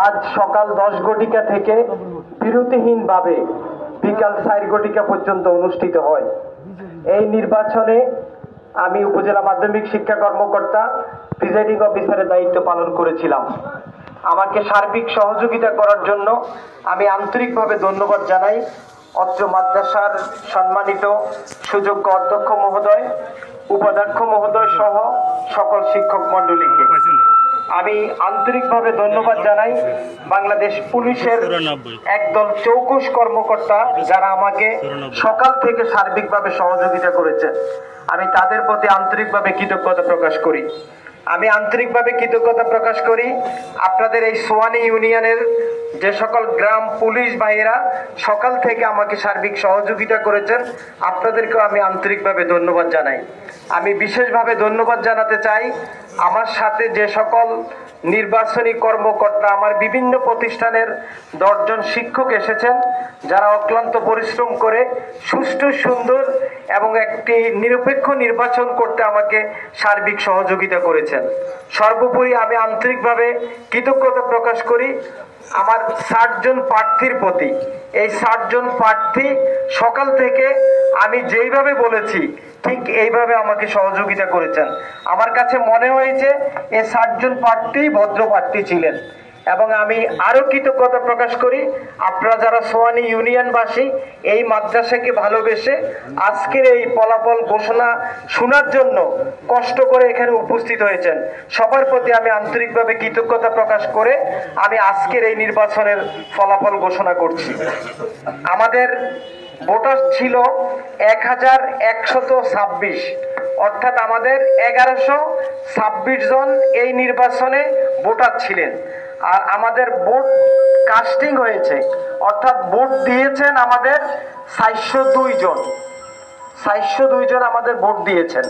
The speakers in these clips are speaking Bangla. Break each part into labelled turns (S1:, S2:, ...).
S1: আজ সকাল 10 ঘটিকা থেকে বিরতিহীনভাবে বিকাল 4 ঘটিকা পর্যন্ত অনুষ্ঠিত হয়। এই নির্বাচনে আমি উপজেলা মাধ্যমিক শিক্ষা কর্মকর্তা প্রিজাইডিং অফিসারের দায়িত্ব পালন করেছিলাম। আমাকে সার্বিক সহযোগিতা করার জন্য আমি আন্তরিকভাবে ধন্যবাদ জানাই অত্র মাদ্রাসার সম্মানিত সুযোগ্য অধ্যক্ষ মহোদয়, উপাধ্যক্ষ মহোদয় সহ সকল শিক্ষক মণ্ডলীকে। আমি আন্তরিকভাবে ধন্যবাদ জানাই বাংলাদেশ পুলিশের একদল চৌকুশ কর্মকর্তা যারা আমাকে সকাল থেকে সার্বিকভাবে সহযোগিতা করেছেন। আমি তাদের প্রতি আন্তরিকভাবে কৃতজ্ঞতা প্রকাশ করি। আপনাদের এই সোয়ানি ইউনিয়নের যে সকল গ্রাম পুলিশ ভাইয়েরা সকাল থেকে আমাকে সার্বিক সহযোগিতা করেছেন, আপনাদেরকেও আমি আন্তরিকভাবে ধন্যবাদ জানাই। আমি বিশেষভাবে ধন্যবাদ জানাতে চাই আমার সাথে যে সকল নির্বাচনী কর্মকর্তা, আমার বিভিন্ন প্রতিষ্ঠানের 10 জন শিক্ষক এসেছেন, যারা অক্লান্ত পরিশ্রম করে সুষ্ঠু, সুন্দর এবং একটি নিরপেক্ষ নির্বাচন করতে আমাকে সার্বিক সহযোগিতা করেছেন। সর্বোপরি আমি আন্তরিকভাবে কৃতজ্ঞতা প্রকাশ করি আমার 60 জন প্রার্থীর প্রতি। এই 60 জন প্রার্থী সকাল থেকে আমি যেইভাবে বলেছি ঠিক এইভাবে আমাকে সহযোগিতা করেছেন। আমার কাছে মনে হয়েছে এই 60 জন প্রার্থী ভদ্র প্রার্থী ছিলেন। এবং আমি আরো কৃতজ্ঞতা প্রকাশ করি আপনারা যারা সোয়ানি ইউনিয়নবাসী এই মাদ্রাসাকে ভালোবেসে আজকের এই ফলাফল ঘোষণা শোনার জন্য কষ্ট করে এখানে উপস্থিত হয়েছেন। সবার প্রতি আমি আন্তরিকভাবে কৃতজ্ঞতা প্রকাশ করে আমি আজকের এই নির্বাচনের ফলাফল ঘোষণা করছি। আমাদের ভোটার ছিল 1126, অর্থাৎ আমাদের 1126 জন এই নির্বাচনে ভোটার ছিলেন। আর আমাদের ভোট কাস্টিং হয়েছে, অর্থাৎ ভোট দিয়েছেন আমাদের 402 জন। 402 জন আমাদের ভোট দিয়েছেন।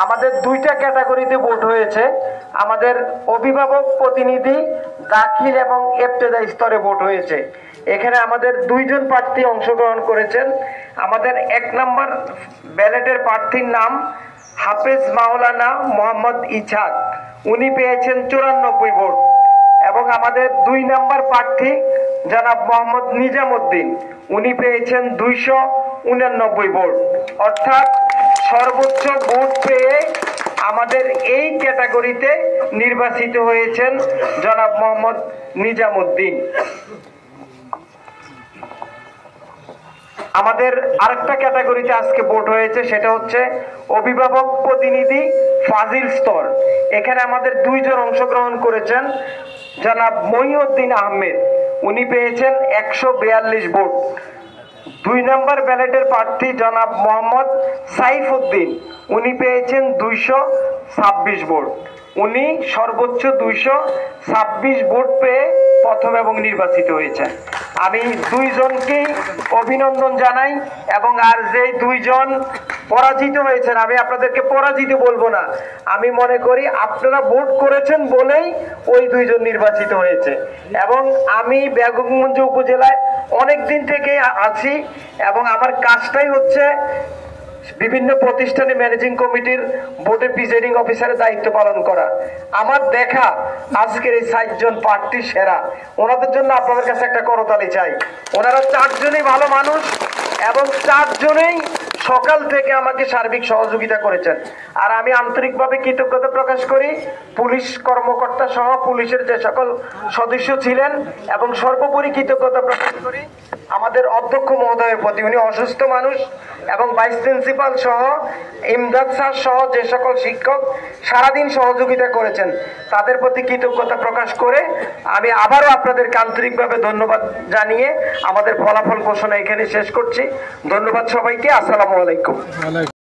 S1: আমাদের 2টা ক্যাটাগরিতে ভোট হয়েছে। আমাদের অভিভাবক প্রতিনিধি, দাখিল এবং ইবতেদায়ী স্তরে ভোট হয়েছে। এখানে আমাদের 2 জন প্রার্থী অংশগ্রহণ করেছেন। আমাদের 1 নম্বর ব্যালটের প্রার্থীর নাম হাফেজ মাওলানা মোহাম্মদ ইছাক, উনি পেয়েছেন 94 ভোট। এবং আমাদের 2 নম্বর প্রার্থী জনাব মোহাম্মদ নিজামউদ্দিন, উনি পেয়েছেন 289 ভোট। অর্থাৎ সর্বোচ্চ ভোট পেয়ে আমাদের এই ক্যাটাগরিতে নির্বাচিত হয়েছেন জনাব মোহাম্মদ নিজামউদ্দিন। আমাদের আরেকটা ক্যাটাগরিতে আজকে ভোট হয়েছে, সেটা হচ্ছে অভিভাবক প্রতিনিধি ফাজিল স্তর। এখানে আমাদের 2 জন অংশগ্রহণ করেছেন, জনাব মহিউদ্দিন আহমেদ, উনি পেয়েছেন 142 ভোট। 2 নম্বর ব্যালটের প্রার্থী জনাব মোহাম্মদ সাইফুদ্দিন, উনি পেয়েছেন 226 ভোট। উনি সর্বোচ্চ 226 ভোট পেয়ে প্রথম এবং নির্বাচিত হয়েছেন। আমি 2 জনকেই অভিনন্দন জানাই। এবং আর যে 2 জন পরাজিত হয়েছেন, আমি আপনাদেরকে পরাজিত বলবো না, আমি মনে করি আপনারা ভোট করেছেন বলেই ওই 2 জন নির্বাচিত হয়েছে। এবং আমি বেগমগঞ্জ উপজেলায় অনেক দিন থেকে আছি এবং আমার কাজটাই হচ্ছে বিভিন্ন প্রতিষ্ঠানে ম্যানেজিং কমিটির বোর্ডে প্রিজাইডিং অফিসারের দায়িত্ব পালন করা। আমার দেখা আজকের এই 60 জন প্রার্থী সেরা। ওনাদের জন্য আপনাদের কাছে একটা করতালি চাই। ওনারা 4 জনই ভালো মানুষ এবং 4 জনেই সকাল থেকে আমাকে সার্বিক সহযোগিতা করেছেন। আর আমি আন্তরিকভাবে কৃতজ্ঞতা প্রকাশ করি পুলিশ কর্মকর্তা সহ পুলিশের যে সকল সদস্য ছিলেন। এবং সর্বোপরি কৃতজ্ঞতা প্রকাশ করি আমাদের অধ্যক্ষ মহোদয়ের প্রতি। উনি অসুস্থ মানুষ এবং ভাইস প্রিন্সিপাল সহ ইমদাদ স্যার সহ যে সকল শিক্ষক সারাদিন সহযোগিতা করেছেন, তাদের প্রতি কৃতজ্ঞতা প্রকাশ করে আমি আবারও আপনাদেরকে আন্তরিকভাবে ধন্যবাদ জানিয়ে আমাদের ফলাফল ঘোষণা এখানে শেষ করছি। ধন্যবাদ সবাইকে। আসসালামু আলাইকুম।